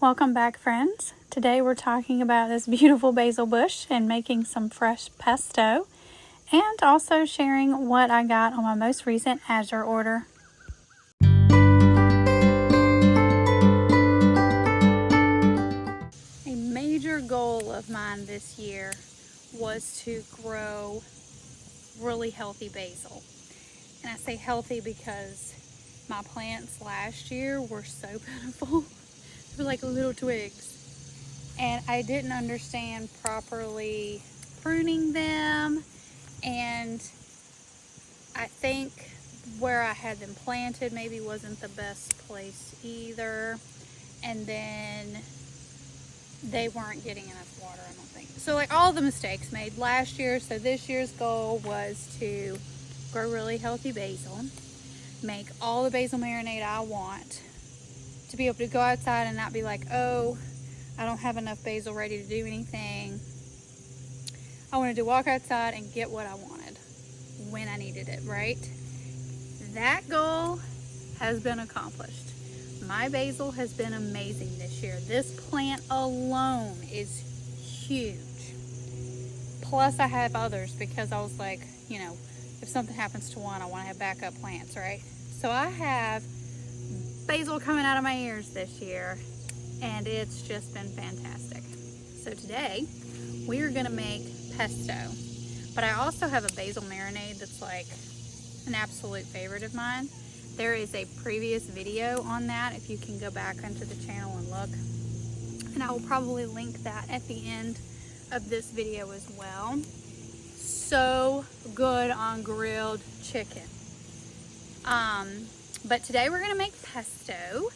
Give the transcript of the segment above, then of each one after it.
Welcome back, friends. Today we're talking about this beautiful basil bush and making some fresh pesto, and also sharing what I got on my most recent Azure order. A major goal of mine this year was to grow really healthy basil. And I say healthy because my plants last year were so pitiful. They were like little twigs. And I didn't understand properly pruning them, and I think where I had them planted maybe wasn't the best place either, and then they weren't getting enough water, I don't think. So like all the mistakes made last year. So this year's goal was to grow really healthy basil, make all the basil marinade I want, to be able to go outside and not be like, oh, I don't have enough basil ready to do anything. I wanted to walk outside and get what I wanted when I needed it, right? That goal has been accomplished. My basil has been amazing this year. This plant alone is huge. Plus I have others because I was like, if something happens to one, I want to have backup plants, right? So I have basil coming out of my ears this year, and it's just been fantastic. So today we are going to make pesto, but I also have a basil marinade that's like an absolute favorite of mine. There is a previous video on that if you can go back onto the channel and look, and I will probably link that at the end of this video as well. So good on grilled chicken. But today we're going to make pesto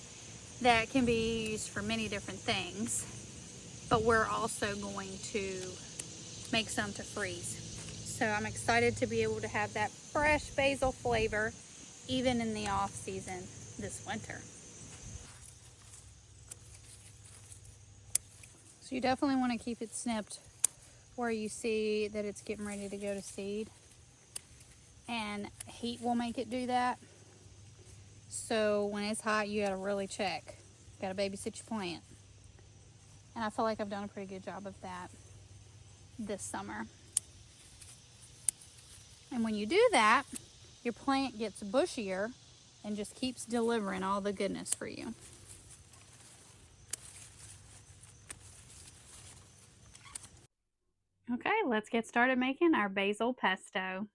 that can be used for many different things, but we're also going to make some to freeze. So I'm excited to be able to have that fresh basil flavor even in the off season this winter. So you definitely want to keep it snipped where you see that it's getting ready to go to seed, and heat will make it do that. So when it's hot, you got to really check. Got to babysit your plant. And I feel like I've done a pretty good job of that this summer. And when you do that, your plant gets bushier and just keeps delivering all the goodness for you. Okay, let's get started making our basil pesto.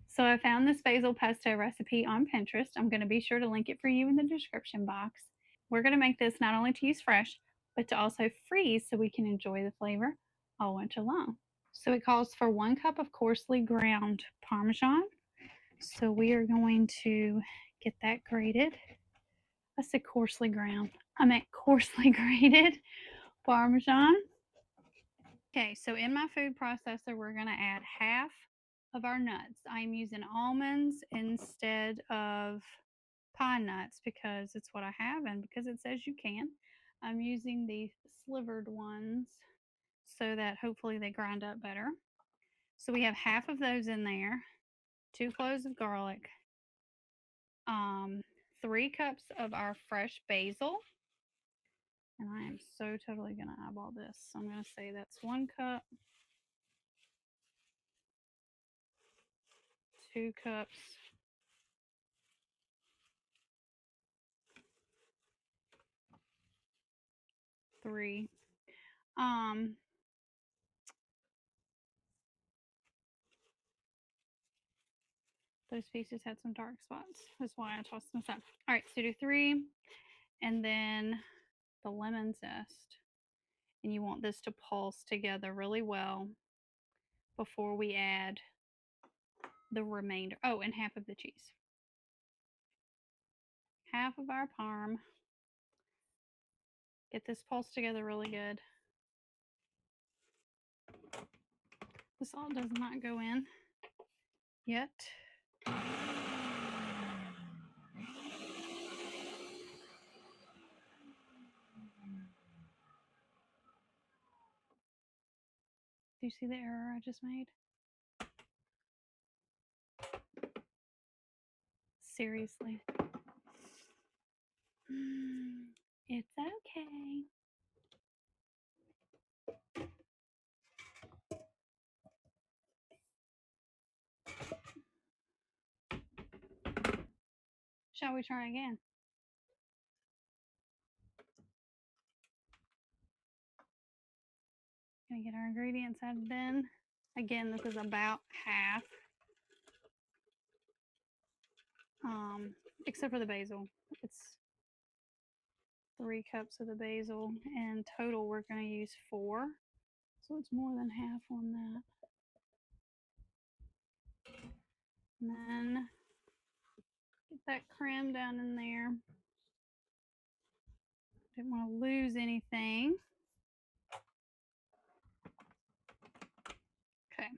So I found this basil pesto recipe on Pinterest. I'm going to be sure to link it for you in the description box. We're going to make this not only to use fresh, but to also freeze so we can enjoy the flavor all winter long. So it calls for 1 cup of coarsely ground Parmesan. So we are going to get that grated. I said coarsely ground. I meant coarsely grated Parmesan. Okay, so in my food processor, we're going to add half of our nuts. I'm using almonds instead of pine nuts because it's what I have and because it says you can. I'm using the slivered ones so that hopefully they grind up better. So we have half of those in there, 2 cloves of garlic, 3 cups of our fresh basil. And I am so totally going to eyeball this. So I'm going to say that's 1 cup, 2 cups, 3. Those pieces had some dark spots. That's why I tossed them aside. All right, so do 3, and then the lemon zest. And you want this to pulse together really well before we add the remainder. Oh, and half of the cheese. Half of our parm. Get this pulse together really good. The salt does not go in yet. Do you see the error I just made? Seriously. It's okay. Shall we try again? Gonna get our ingredients added in. Again, this is about half, except for the basil. It's 3 cups of the basil, and total we're going to use 4. So it's more than half on that. And then get that creme down in there. Didn't want to lose anything. Okay.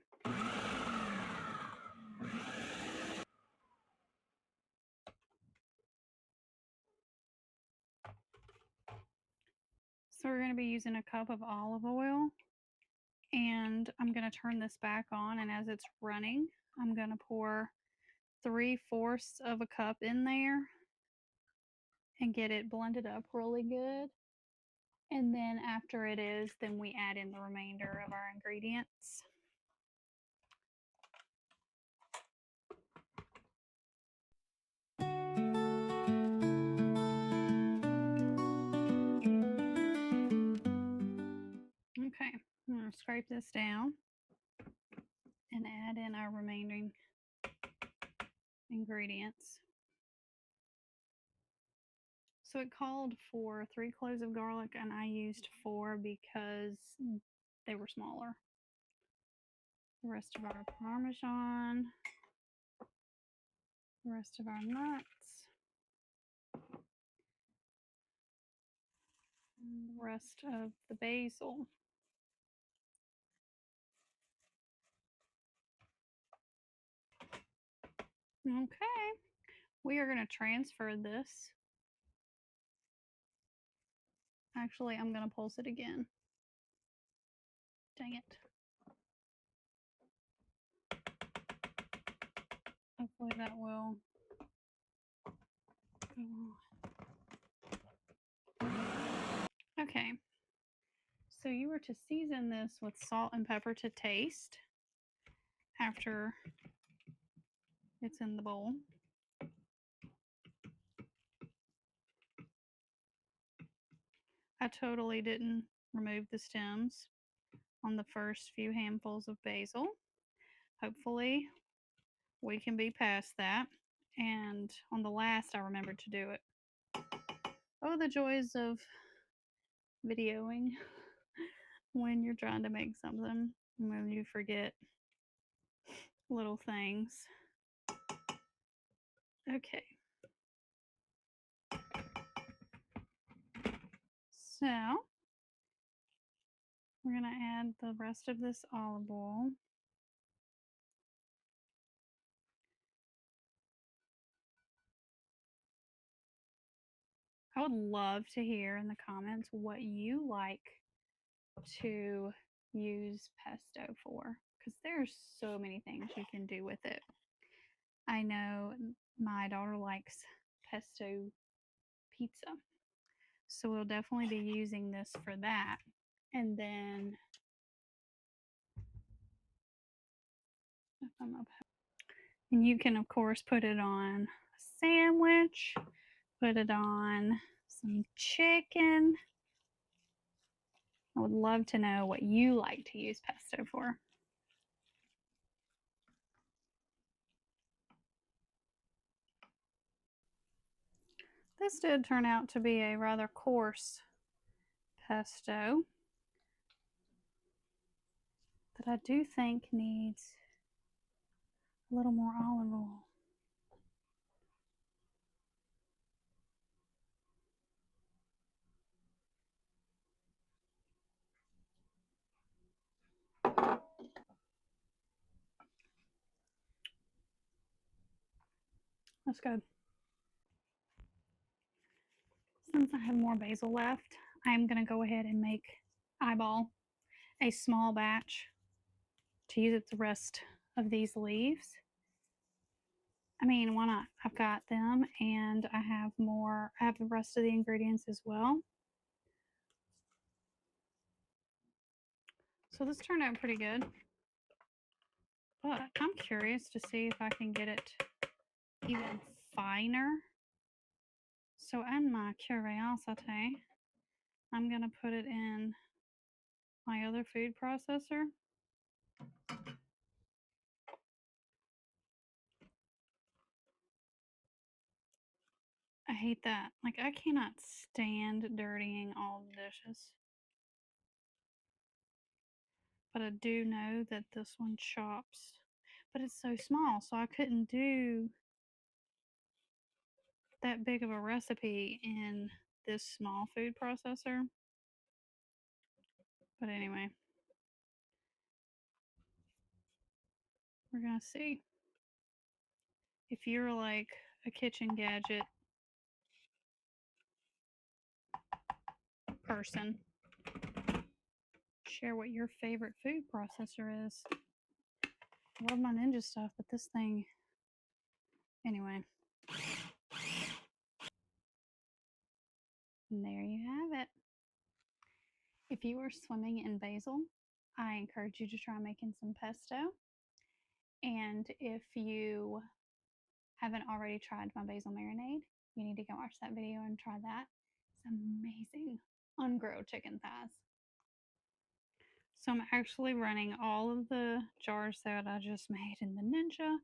So we're going to be using a cup of olive oil, and I'm going to turn this back on, and as it's running, I'm going to pour 3/4 of a cup in there and get it blended up really good. And then after it is, then we add in the remainder of our ingredients. Okay, I'm going to scrape this down and add in our remaining ingredients. So it called for 3 cloves of garlic, and I used 4 because they were smaller. The rest of our Parmesan, the rest of our nuts, and the rest of the basil. Okay, we are going to transfer this. Actually, I'm going to pulse it again. Dang it. Hopefully that will go on. Okay, so you were to season this with salt and pepper to taste after it's in the bowl. I totally didn't remove the stems on the first few handfuls of basil. Hopefully we can be past that. And on the last, I remembered to do it. Oh, the joys of videoing when you're trying to make something, when you forget little things. Okay. So we're going to add the rest of this olive oil. I would love to hear in the comments what you like to use pesto for, because there's so many things you can do with it. I know my daughter likes pesto pizza, so we'll definitely be using this for that. And then and you can of course put it on a sandwich, put it on some chicken. I would love to know what you like to use pesto for. This did turn out to be a rather coarse pesto that I do think needs a little more olive oil. That's good. Since I have more basil left, I'm going to go ahead and eyeball a small batch to use up the rest of these leaves. I mean, why not? I've got them, and I have more. I have the rest of the ingredients as well. So this turned out pretty good. But I'm curious to see if I can get it even finer. So in my curiosity, I'm going to put it in my other food processor. I hate that. Like, I cannot stand dirtying all the dishes. But I do know that this one chops. But it's so small, so I couldn't do that big of a recipe in this small food processor. But anyway, we're going to see. If you're like a kitchen gadget person, share what your favorite food processor is. I love my Ninja stuff, but this thing, anyway. And there you have it. If you are swimming in basil, I encourage you to try making some pesto. And if you haven't already tried my basil marinade, you need to go watch that video and try that. It's amazing on grilled chicken thighs. So I'm actually running all of the jars that I just made in the Ninja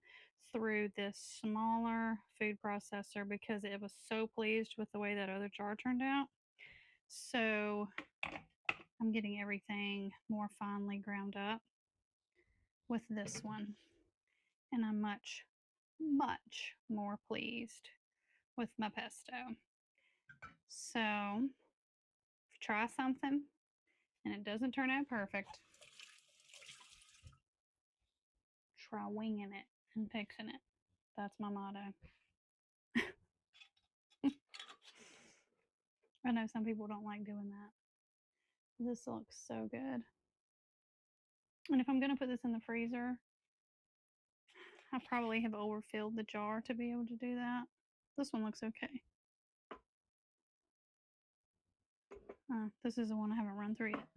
through this smaller food processor because it was so pleased with the way that other jar turned out. So I'm getting everything more finely ground up with this one. And I'm much, much more pleased with my pesto. So if you try something and it doesn't turn out perfect, try winging it and fixing it. That's my motto. I know some people don't like doing that. This looks so good. And if I'm going to put this in the freezer, I probably have overfilled the jar to be able to do that. This one looks okay. This is the one I haven't run through yet.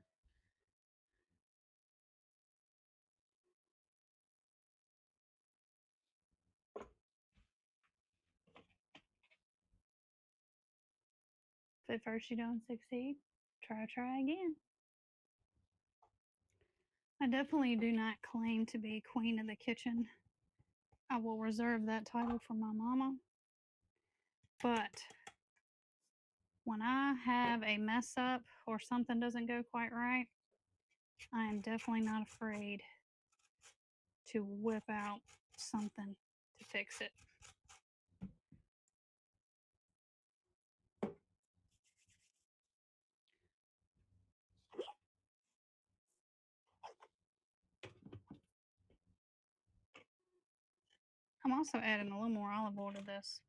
If at first you don't succeed, try again. I definitely do not claim to be queen of the kitchen. I will reserve that title for my mama. But when I have a mess up or something doesn't go quite right, I am definitely not afraid to whip out something to fix it. I'm also adding a little more olive oil to this.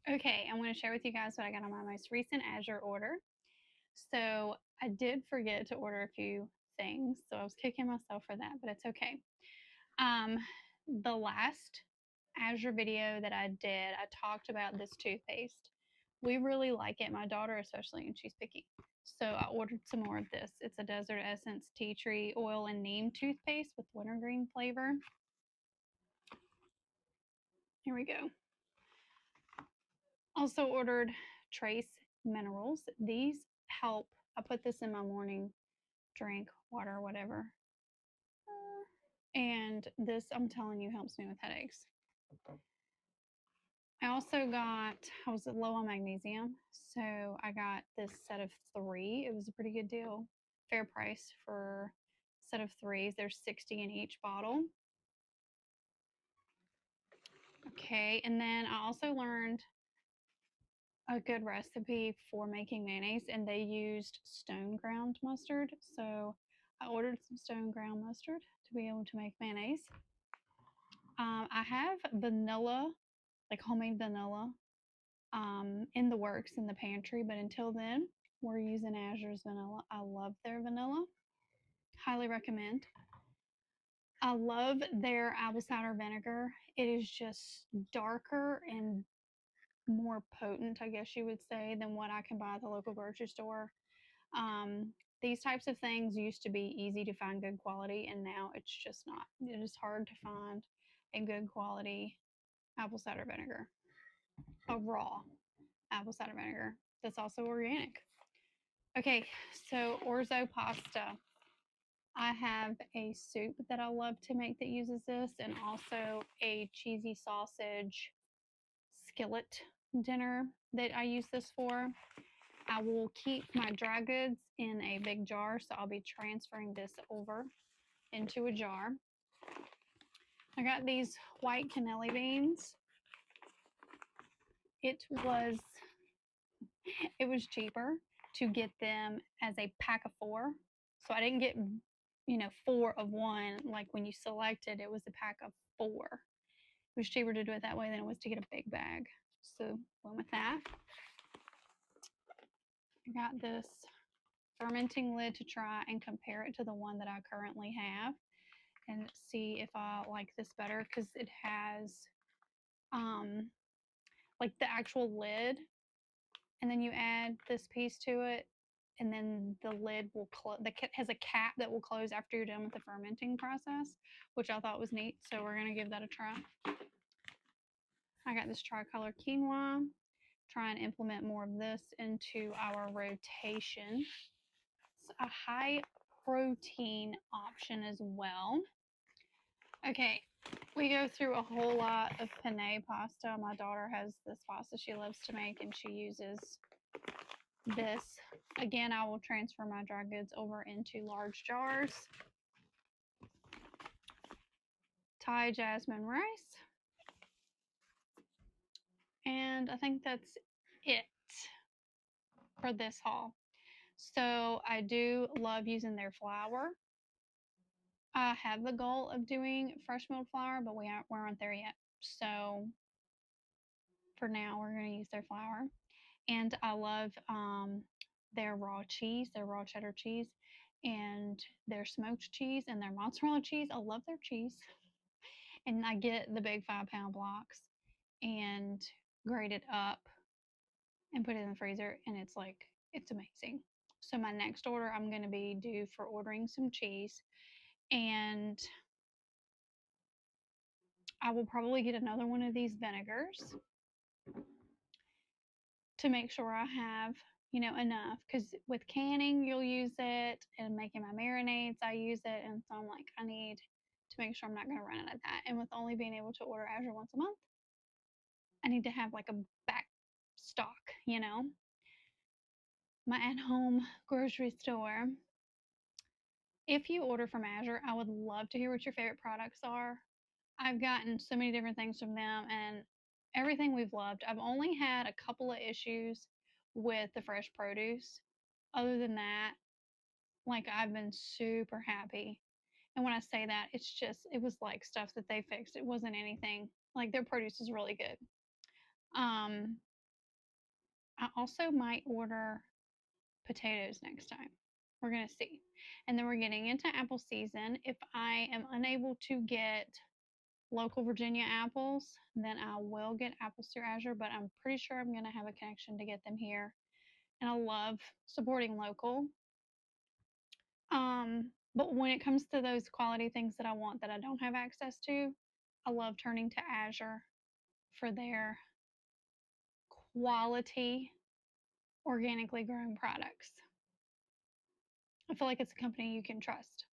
Okay, I'm going to share with you guys what I got on my most recent Azure order. So I did forget to order a few things, so I was kicking myself for that, but it's okay. The last Azure video that I did, I talked about this toothpaste. We really like it, my daughter especially, and she's picky. So I ordered some more of this. It's a Desert Essence Tea Tree Oil and Neem toothpaste with wintergreen flavor. Here we go. Also ordered Trace Minerals. These help. I put this in my morning drink, water, whatever. And this, I'm telling you, helps me with headaches. I also got, I was low on magnesium, so I got this set of 3. It was a pretty good deal. Fair price for a set of 3s. There's 60 in each bottle. Okay, and then I also learned a good recipe for making mayonnaise, and they used stone ground mustard. So I ordered some stone ground mustard to be able to make mayonnaise. I have vanilla, like homemade vanilla, in the works in the pantry, but until then, we're using Azure's vanilla. I love their vanilla. Highly recommend. I love their apple cider vinegar. It is just darker and more potent, I guess you would say, than what I can buy at the local grocery store. Um, these types of things used to be easy to find good quality, and now it's just not. It is hard to find a good quality apple cider vinegar, a raw apple cider vinegar that's also organic. Okay, so orzo pasta. I have a soup that I love to make that uses this, and also a cheesy sausage skillet dinner that I use this for. I will keep my dry goods in a big jar, so I'll be transferring this over into a jar. I got these white cannelli beans. It was cheaper to get them as a pack of 4. So I didn't get, 4 of one. Like when you selected, it was a pack of 4. It was cheaper to do it that way than it was to get a big bag. So went with that. I got this fermenting lid to try and compare it to the one that I currently have and see if I like this better, because it has like the actual lid, and then you add this piece to it, and then the lid will close. Has a cap that will close after you're done with the fermenting process, which I thought was neat. So we're gonna give that a try. I got this tricolor quinoa. Try and implement more of this into our rotation. It's a high protein option as well. Okay, we go through a whole lot of penne pasta. My daughter has this pasta she loves to make, and she uses this. Again, I will transfer my dry goods over into large jars. Thai jasmine rice. And I think that's it for this haul. So I do love using their flour. I have the goal of doing fresh milled flour, but we aren't there yet. So for now, we're going to use their flour. And I love their raw cheese, their raw cheddar cheese, and their smoked cheese, and their mozzarella cheese. I love their cheese. And I get the big 5-pound blocks and grate it up and put it in the freezer, and it's amazing. So my next order, I'm going to be due for ordering some cheese, and I will probably get another one of these vinegars to make sure I have, enough, because with canning, you'll use it, and making my marinades, I use it. And so I'm like, I need to make sure I'm not going to run out of that. And with only being able to order Azure once a month, I need to have like a back stock, my at-home grocery store. If you order from Azure, I would love to hear what your favorite products are. I've gotten so many different things from them, and everything we've loved. I've only had a couple of issues with the fresh produce. Other than that, like, I've been super happy. And when I say that, it was like stuff that they fixed. It wasn't anything. Like, their produce is really good. Um, I also might order potatoes next time. We're going to see. And then we're getting into apple season. If I am unable to get local Virginia apples, then I will get apples through Azure, but I'm pretty sure I'm going to have a connection to get them here. And I love supporting local. But when it comes to those quality things that I want that I don't have access to, I love turning to Azure for their quality, organically grown products. I feel like it's a company you can trust.